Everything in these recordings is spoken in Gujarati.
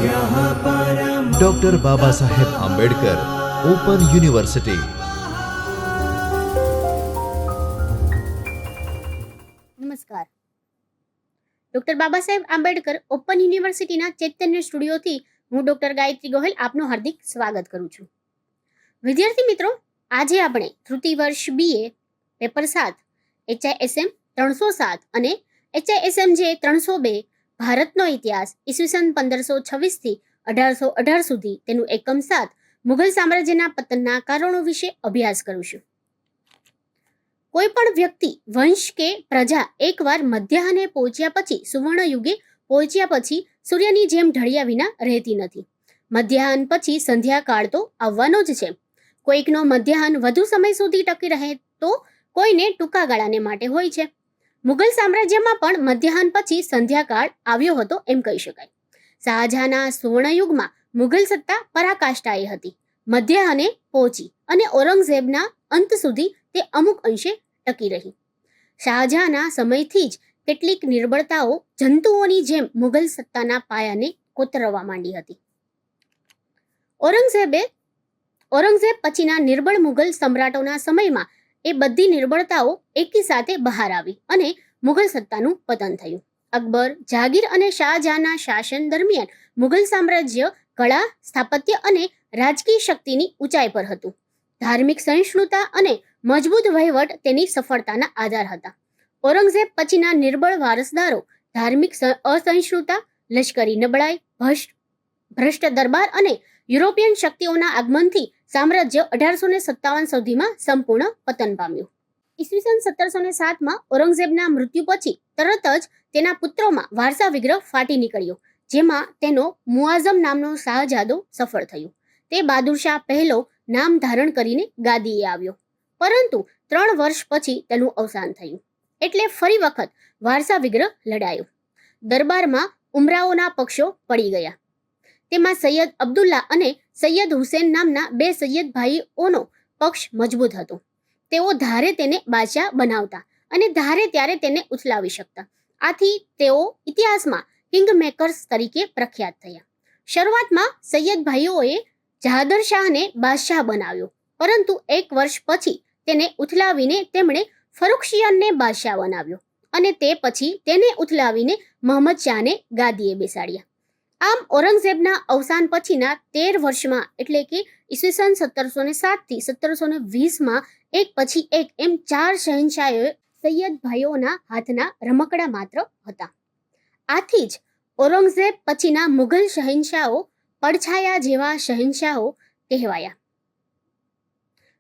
Doctor Baba Saheb Ambedkar open university. નમસ્કાર। ડોક્ટર બાબા સાહેબ આંબેડકર ઓપન યુનિવર્સિટીના ચૈતન્ય સ્ટુડિયોથી હું ડોક્ટર ગાયત્રી ગોહિલ આપનું હાર્દિક સ્વાગત કરું છું। વિદ્યાર્થી મિત્રો, આજે આપણે તૃતીય વર્ષ બીએ પેપર 7 HISM 307 અને HISM જે 302 ભારતનો ઇતિહાસ ઈસવીસન 1526 થી 1818 સુધી તેનું એકમ 7 મુઘલ સામ્રાજ્યના પતનના કારણો વિશે અભ્યાસ કરીશું। કોઈ પણ વ્યક્તિ, વંશ કે પ્રજા એકવાર મધ્યાહને પહોંચ્યા પછી સુવર્ણ યુગે પહોંચ્યા પછી સૂર્યની જેમ ઢળ્યા વિના રહેતી નથી। મધ્યાહન પછી સંધ્યાકાળ તો આવવાનો જ છે। કોઈકનો મધ્યાહન વધુ સમય સુધી ટકી રહે તો કોઈને ટૂંકા ગાળાને માટે હોય છે। મુઘલ સામ્રાજ્યમાં પણ મધ્યાહન પછી સંધ્યાકાળ આવ્યો હતો એમ કહી શકાય। શાહજહાંના સુવર્ણયુગમાં મુઘલ સત્તા પરાકાષ્ઠાએ હતી, મધ્યાહને પહોંચી અને ઔરંગઝેબના અંત સુધી તે અમુક અંશે ટકી રહી। શાહજહાંના સમયથી જ કેટલીક નિર્બળતાઓ જંતુઓની જેમ મુઘલ સત્તાના પાયાને કોતરવા માંડી હતી। ઔરંગઝેબ પછીના નિર્બળ મુઘલ સમ્રાટોના સમયમાં એ બધી નિર્બળતાઓ એકી સાથે બહાર આવી અને મુઘલ સત્તાનું પતન થયું। અકબર, જહાંગીર અને શાહજહાંના શાસન દરમિયાન મુઘલ સામ્રાજ્ય કળા, સ્થાપત્ય અને રાજકીય શક્તિની ઊંચાઈ પર હતું। ધાર્મિક સહિષ્ણુતા અને મજબૂત વહીવટ તેની સફળતાના આધાર હતા। ઔરંગઝેબ પછીના નિર્બળ વારસદારો ધાર્મિક અસહિષ્ણુતા, લશ્કરી નબળાઈ, ભ્રષ્ટ દરબાર અને યુરોપિયન શક્તિઓના આગમનથી સામ્રાજ્ય 1857 સુધીમાં સંપૂર્ણ પતન પામ્યું। ઈસવીસન 1707માં ઔરંગઝેબના મૃત્યુ પછી તરત જ તેના પુત્રોમાં વારસા વિગ્રહ ફાટી નીકળ્યો, જેમાં તેનો મુઆઝમ નામનો શાહજાદો સફળ થયો। તે બહાદુરશાહ પહેલો નામ ધારણ કરીને ગાદીએ આવ્યો, પરંતુ 3 વર્ષ પછી તેનું અવસાન થયું, એટલે ફરી વખત વારસા વિગ્રહ લડાયો। દરબારમાં ઉમરાઓના પક્ષો પડી ગયા। તેમાં સૈયદ અબ્દુલ્લા અને સૈયદ હુસેન નામના 2 સૈયદ ભાઈઓનો પક્ષ મજબૂત હતો। તેઓ ધારે તેને બાદશાહ બનાવતા અને ધારે ત્યારે તેને ઉથલાવી શકતા। આથી તેઓ ઇતિહાસમાં કિંગ મેકર્સ તરીકે પ્રખ્યાત થયા। શરૂઆતમાં સૈયદ ભાઈઓએ જહાદર શાહને બાદશાહ બનાવ્યો, પરંતુ 1 વર્ષ પછી તેને ઉથલાવીને તેમણે ફરુખશિયનને બાદશાહ બનાવ્યો અને તે પછી તેને ઉથલાવીને મહંમદ શાહને ગાદીએ બેસાડ્યા। આમ ઔરંગઝેબના અવસાન પછીના 13 વર્ષમાં, એટલે કે ઈસવીસન 1707 થી 1720માં એક પછી એક એમ 4 શહેનશાહોએ સૈયદ ભાઈઓના હાથના રમકડા માત્ર હતા। આથી જ ઔરંગઝેબ પછીના મુઘલ શહેનશાહો પડછાયા જેવા શહેનશાહો કહેવાયા।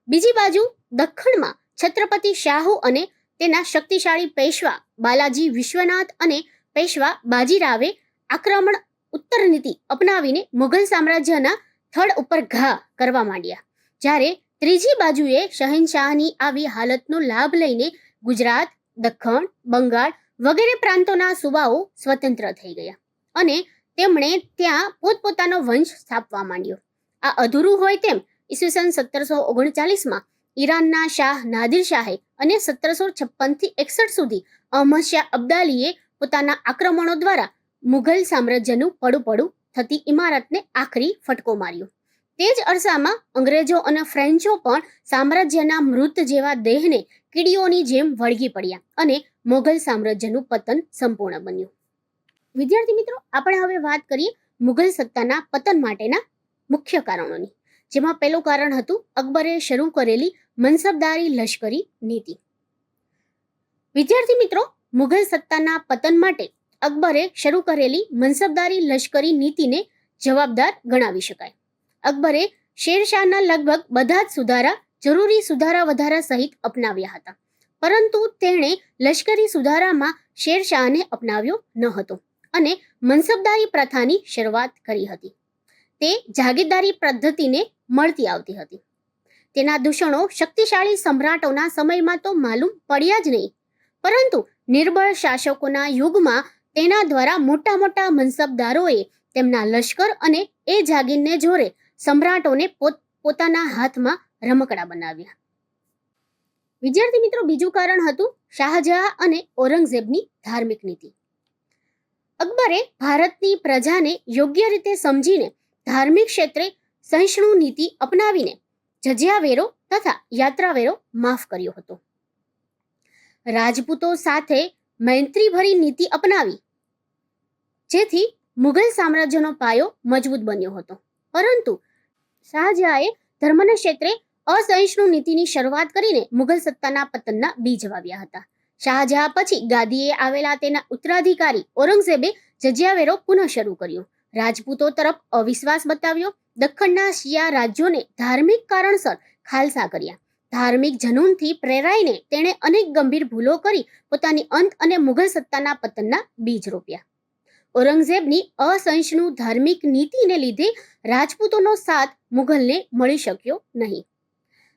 બીજી બાજુ દખ્ખણમાં છત્રપતિ શાહુ અને તેના શક્તિશાળી પેશવા બાલાજી વિશ્વનાથ અને પેશવા બાજીરાવે આક્રમણ ઉત્તર નીતિ અપનાવીને મુઘલ સામ્રાજ્યના થડ ઉપર ઘા કરવા માંડ્યા। જ્યારે ત્રીજી બાજુએ શહેનશાહની આવી હાલતનો લાભ લઈને ગુજરાત, દખ્ખણ, બંગાળ વગેરે પ્રાંતોના સુબાઓ સ્વતંત્ર થઈ ગયા અને તેમણે ત્યાં પોતપોતાનો વંશ સ્થાપવા માંડ્યો। આ અધૂરું હોય તેમ ઈસવીસન 1739માં ઈરાનના શાહ નાદિર શાહે અને 1756 થી 61 સુધી અહમદ શાહ અબ્દાલીએ પોતાના આક્રમણો દ્વારા મુઘલ સામ્રાજ્યનું પડું થતી ઇમારતને આખરી ફટકો માર્યો। તે જ અરસામાં અંગ્રેજો અને ફ્રેન્ચો પણ સામ્રાજ્યના મૃત જેવા દેહને કીડીઓની જેમ વળગી પડ્યા અને મુઘલ સામ્રાજ્યનું પતન સંપૂર્ણ બન્યું। વિદ્યાર્થી મિત્રો, આપણે હવે વાત કરીએ મુઘલ સત્તાના પતન માટેના મુખ્ય કારણોની, જેમાં પહેલું કારણ હતું અકબરે શરૂ કરેલી મનસબદારી લશ્કરી નીતિ। વિદ્યાર્થી મિત્રો, મુઘલ સત્તાના પતન માટે અકબરે શરૂ કરેલી મનસબદારી લશ્કરી નીતિને જવાબદાર ગણાવી શકાય। અકબરે શેરશાહના લગભગ બધા જ સુધારા જરૂરી સુધારા વધારા સહિત અપનાવ્યા હતા, પરંતુ તેણે લશ્કરી સુધારામાં શેરશાહને અપનાવ્યો ન હતો અને મનસબદારી પ્રથાની શરૂઆત કરી હતી। તે જાગીરદારી પદ્ધતિને મળતી આવતી હતી। તેના દૂષણો શક્તિશાળી સમ્રાટોના સમયમાં તો માલુમ પડ્યા જ નહીં, પરંતુ નિર્બળ શાસકોના યુગમાં તેના દ્વારા મોટા મોટા મનસબદારોએ તેમના લશ્કર અને એ જાગીરને જોરે સમ્રાટોને પોતાના હાથમાં રમકડા બનાવ્યા। વિદ્યાર્થી મિત્રો, બીજું કારણ હતું શાહજહાં અને ઔરંગઝેબની ધાર્મિક નીતિ। અકબરે ભારતની પ્રજાને યોગ્ય રીતે સમજીને ધાર્મિક ક્ષેત્રે સહિષ્ણુ નીતિ અપનાવીને જજિયા વેરો તથા યાત્રા વેરો માફ કર્યો હતો. રાજપૂતો સાથે મૈત્રીભરી નીતિ અપનાવી જેથી મુઘલ સામ્રાજ્યનો પાયો મજબૂત બન્યો હતો. પરંતુ શાહજહાએ ધર્મના ક્ષેત્રે અસહિષ્ણુ નીતિની શરૂઆત કરીને મુઘલ સત્તાના પતનના બીજ વાવ્યા હતા. શાહજહાં પછી ગાદીએ આવેલા તેના ઉત્તરાધિકારી ઔરંગઝેબે જજિયા વેરો પુનઃ શરૂ કર્યો. રાજપૂતો તરફ અવિશ્વાસ બતાવ્યો. દખ્ખણના શિયા રાજ્યોને ધાર્મિક કારણસર ખાલસા કર્યા. ધાર્મિક જનૂનથી પ્રેરાઈને તેણે અનેક ગંભીર ભૂલો કરી પોતાની અંત અને મુઘલ સત્તાના પતનના બીજ રોપ્યા. ઔરંગઝેબની અસહિષ્ણુ ધાર્મિક નીતિને લીધે રાજપૂતોનો સાથ મુઘલને મળી શક્યો નહીં.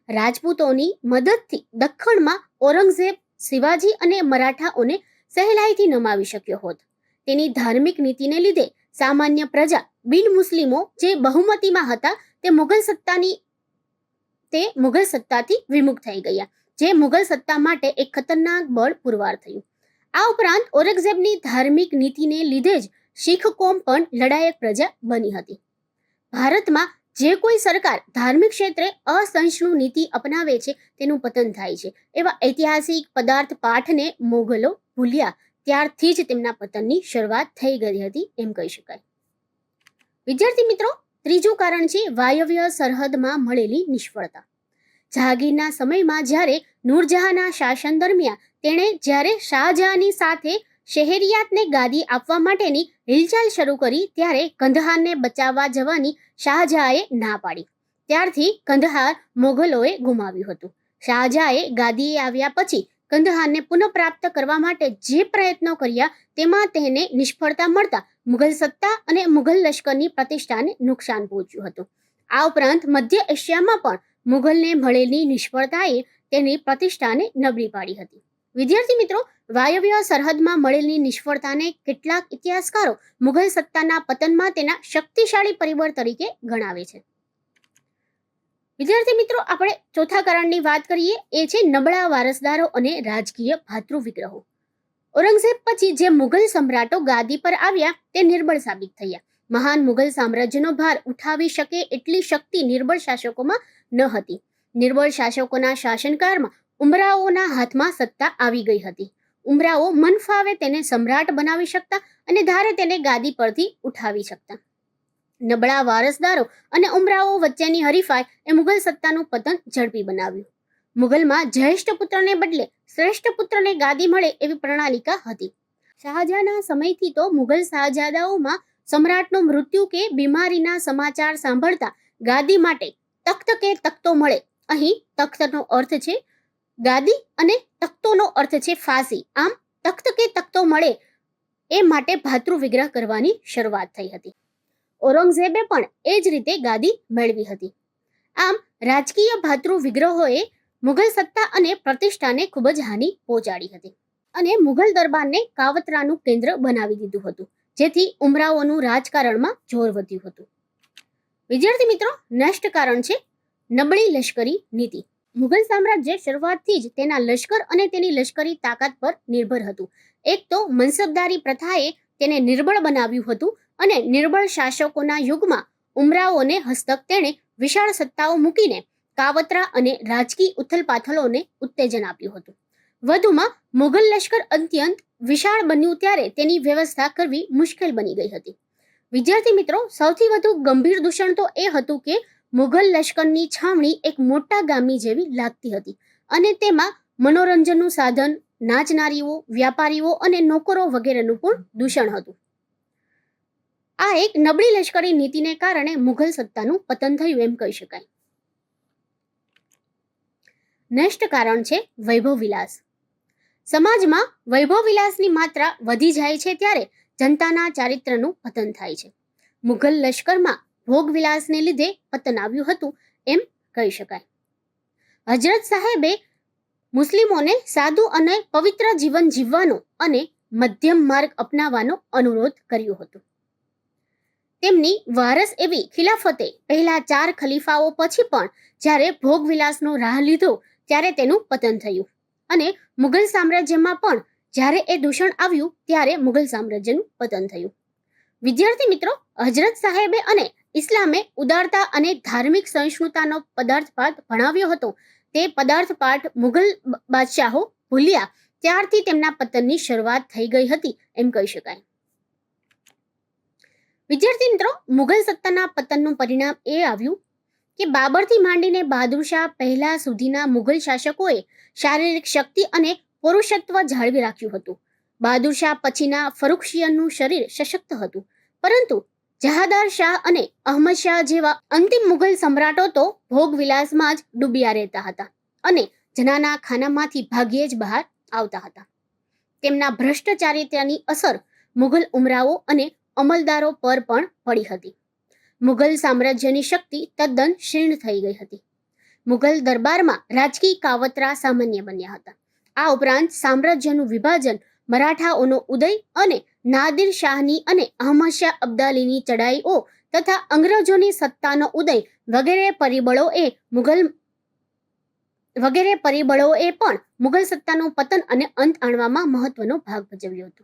રાજપૂતોની મદદથી દખ્ખણમાં ઔરંગઝેબ શિવાજી અને મરાઠાઓને સહેલાઈથી નમાવી શક્યો હોત. તેની ધાર્મિક નીતિને લીધે સામાન્ય પ્રજા બિન મુસ્લિમો જે બહુમતીમાં હતા તે મુઘલ સત્તાથી વિમુખ થઈ ગયા, જે મુઘલ સત્તા માટે એક ખતરનાક બળ પુરવાર થયું. આ ઉપરાંત ઔરંગઝેબની ધાર્મિક નીતિને લીધે જ શીખ કોમ પણ લડાયક પ્રજા બની હતી. ભારતમાં જે કોઈ સરકાર ધાર્મિક ક્ષેત્રે અસહિષ્ણુ નીતિ અપનાવે છે તેનું પતન થાય છે. એવા ઐતિહાસિક પદાર્થ પાઠને મોગલો ભૂલ્યા ત્યારથી જ તેમના પતનની શરૂઆત થઈ ગઈ હતી એમ કહી શકાય. વિદ્યાર્થી મિત્રો, ત્રીજું કારણ છે વાયવ્ય સરહદમાં મળેલી નિષ્ફળતા. જહાંગીરના સમયમાં જ્યારે નૂરજહાંના શાસન દરમિયાન તેણે જ્યારે શાહજહાંની સાથે શહેરિયાતને ગાદી આપવા માટેની હિલચાલ શરૂ કરી ત્યારે કંદહારને બચાવવા જવાની શાહજહાંએ ના પાડી. ત્યારથી કંદહાર મોગલોએ ગુમાવ્યું હતું. શાહજહાંએ ગાદીએ આવ્યા પછી કંદહારને પુનઃપ્રાપ્ત કરવા માટે જે પ્રયત્નો કર્યા તેમાં તેને નિષ્ફળતા મળતા મુઘલ સત્તા અને મુઘલ લશ્કરની પ્રતિષ્ઠાને નુકસાન પહોંચ્યું હતું. આ ઉપરાંત મધ્ય એશિયામાં પણ મુઘલને મળેલી નિષ્ફળતાએ તેની પ્રતિષ્ઠાને નબળી પાડી હતી. વિદ્યાર્થી મિત્રો, વાયવ્ય સરહદમાં મળેલી નિષ્ફળતાને કેટલાક ઇતિહાસકારો મુઘલ સત્તાના પતનમાં તેના શક્તિશાળી પરિબળ તરીકે ગણાવે છે. વિદ્યાર્થી મિત્રો, આપણે ચોથા કારણની વાત કરીએ એ છે નબળા વારસદારો અને રાજકીય ભાતૃવિગ્રહો. ઔરંગઝેબ પછી જે મુઘલ સમ્રાટો ગાદી પર આવ્યા તે નિર્બળ સાબિત થયા. મહાન મુઘલ સામ્રાજ્યનો ભાર ઉઠાવી શકે એટલી શક્તિ નિર્બળ શાસકોમાં ન હતી. નિર્બળ શાસકોના શાસનકાળમાં ઉમરાઓના હાથમાં સત્તા આવી ગઈ હતી. ઉમરાઓ મન ફાવે તેને સમ્રાટ બનાવી શકતા અને ધારે તેને ગાદી પરથી ઉઠાવી શકતા. નબળા વારસદારો અને ઉમરાઓ વચ્ચેની હરીફાઈ એ મુઘલ સત્તાનું પતન ઝડપી બનાવ્યું. મુઘલમાં જ્યેષ્ઠ પુત્રને બદલે શ્રેષ્ઠ પુત્રને ગાદી મળે એવી પ્રણાલિકા હતી. શાહજહાંના સમયથી તો મુઘલ શાહજાદાઓમાં સમ્રાટનું મૃત્યુ કે બીમારીના સમાચાર સાંભળતા ગાદી માટે તખ્ત કે તખ્તો મળે. અહીં તખ્તનો અર્થ છે ગાદી અને તખ્તોનો અર્થ છે ફાંસી. આમ તખ્ત કે તખ્તો મળે એ માટે ભાતૃવિગ્રહ કરવાની શરૂઆત થઈ હતી. ઔરંગઝેબે પણ એ જ રીતે ગાદી મેળવી હતી. આમ રાજકીય ભાતૃવિગ્રહોએ મુઘલ સત્તા અને પ્રતિષ્ઠાને ખૂબ જ હાનિ પહોંચાડી હતી અને મુઘલ દરબારને કાવતરાનું કેન્દ્ર બનાવી દીધું હતું, જેથી ઉમરાઓનું રાજકારણમાં જોર વધ્યું હતું. વિદ્યાર્થી મિત્રો, નેક્સ્ટ કારણ છે નબળી લશ્કરી નીતિ. મુઘલ સામ્રાજ્ય શરૂઆતથી જ તેના લશ્કર અને તેની લશ્કરી તાકાત પર નિર્ભર હતું. એક તો મનસબદારી પ્રથાએ તેને નિર્બળ બનાવ્યું હતું અને નિર્બળ શાસકોના યુગમાં ઉમરાઓને હસ્તક તેણે વિશાળ સત્તાઓ મૂકીને કાવતરા અને રાજકીય ઉથલપાથલોને ઉત્તેજન આપ્યું હતું. વધુમાં મુઘલ લશ્કર અત્યંત વિશાળ બન્યું ત્યારે તેની વ્યવસ્થા કરવી મુશ્કેલ બની ગઈ હતી. વિદ્યાર્થી મિત્રો, સૌથી વધુ ગંભીર દૂષણ તો એ હતું કે મુઘલ લશ્કરની છાવણી એક મોટા ગામની જેવી લાગતી હતી અને તેમાં મનોરંજનનું સાધન, નાચનારીઓ, વ્યાપારીઓ અને નોકરો વગેરેનું પણ દૂષણ હતું. આ એક નબળી લશ્કરી નીતિને કારણે મુઘલ સત્તાનું પતન થયું એમ કહી શકાય. નેક્સ્ટ કારણ છે વૈભવ વિલાસ. સમાજમાં વૈભવ વિલાસની માત્રા વધી જાય છે ત્યારે જનતાના ચારિત્રનું પતન થાય છે. મુઘલ લશ્કરમાં ભોગ વિલાસને લીધે પતન આવ્યું હતું એમ કહી શકાય. હજરત સાહેબે મુસ્લિમોને સાદું અને પવિત્ર જીવન જીવવાનો અને મધ્યમ માર્ગ અપનાવવાનો અનુરોધ કર્યો હતો. તેમની વારસ એવી ખિલાફતે પહેલા 4 ખલીફાઓ પછી પણ જ્યારે ભોગ વિલાસનો રાહ લીધો ત્યારે તેનું પતન થયું અને મુઘલ સામ્રાજ્યમાં પણ જ્યારે એ દૂષણ આવ્યું ત્યારે મુઘલ સામ્રાજ્યનું પતન થયું. વિદ્યાર્થી મિત્રો, હજરત સાહેબે અને ઇસ્લામે ઉદારતા અને ધાર્મિક સહિષ્ણુતાનો પદાર્થપાઠ ભણાવ્યો હતો. તે પદાર્થપાઠ મુઘલ બાદશાહો ભૂલ્યા ત્યારથી તેમના પતનની શરૂઆત થઈ ગઈ હતી એમ કહી શકાય. વિદ્યાર્થી મિત્રો, મુઘલ સત્તાના પતનનું પરિણામ એ આવ્યું કે બાબરથી માંડીને બહાદુર શાહ પહેલા સુધીના મુઘલ શાસકોએ શારીરિક શક્તિ અને પૌરુષત્વ જાળવી રાખ્યું હતું. બહાદુર શાહ પછીના ફરુખશિયનનું શરીર સશક્ત હતું, પરંતુ જહાદાર શાહ અને અહમદ શાહ જેવા અંતિમ મુઘલ સમ્રાટો તો ભોગવિલાસમાં જ ડૂબ્યા રહેતા હતા અને જનાના ખાનામાંથી ભાગ્યે જ બહાર આવતા હતા. તેમના ભ્રષ્ટ ચારિત્ર્યની અસર મુઘલ ઉમરાવો અને અમલદારો પર પણ પડી હતી. મુઘલ સામ્રાજ્યની શક્તિ તદ્દન ક્ષીણ થઈ ગઈ હતી. મુઘલ દરબારમાં રાજકીય કાવતરા સામાન્ય બન્યા હતા. આ ઉપરાંત સામ્રાજ્યનું વિભાજન, મરાઠાઓનો ઉદય અને નાદિર શાહની અને અહમદ શાહ અબ્દાલીની ચડાઈઓ તથા અંગ્રેજોની સત્તાનો ઉદય વગેરે પરિબળોએ પણ મુઘલ સત્તાનું પતન અને અંત આણવામાં મહત્વનો ભાગ ભજવ્યો હતો.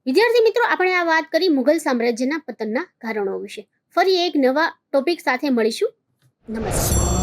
વિદ્યાર્થી મિત્રો, આપણે આ વાત કરી મુઘલ સામ્રાજ્યના પતનના કારણો વિશે. ફરી એક નવા ટોપિક સાથે મળીશું. નમસ્કાર.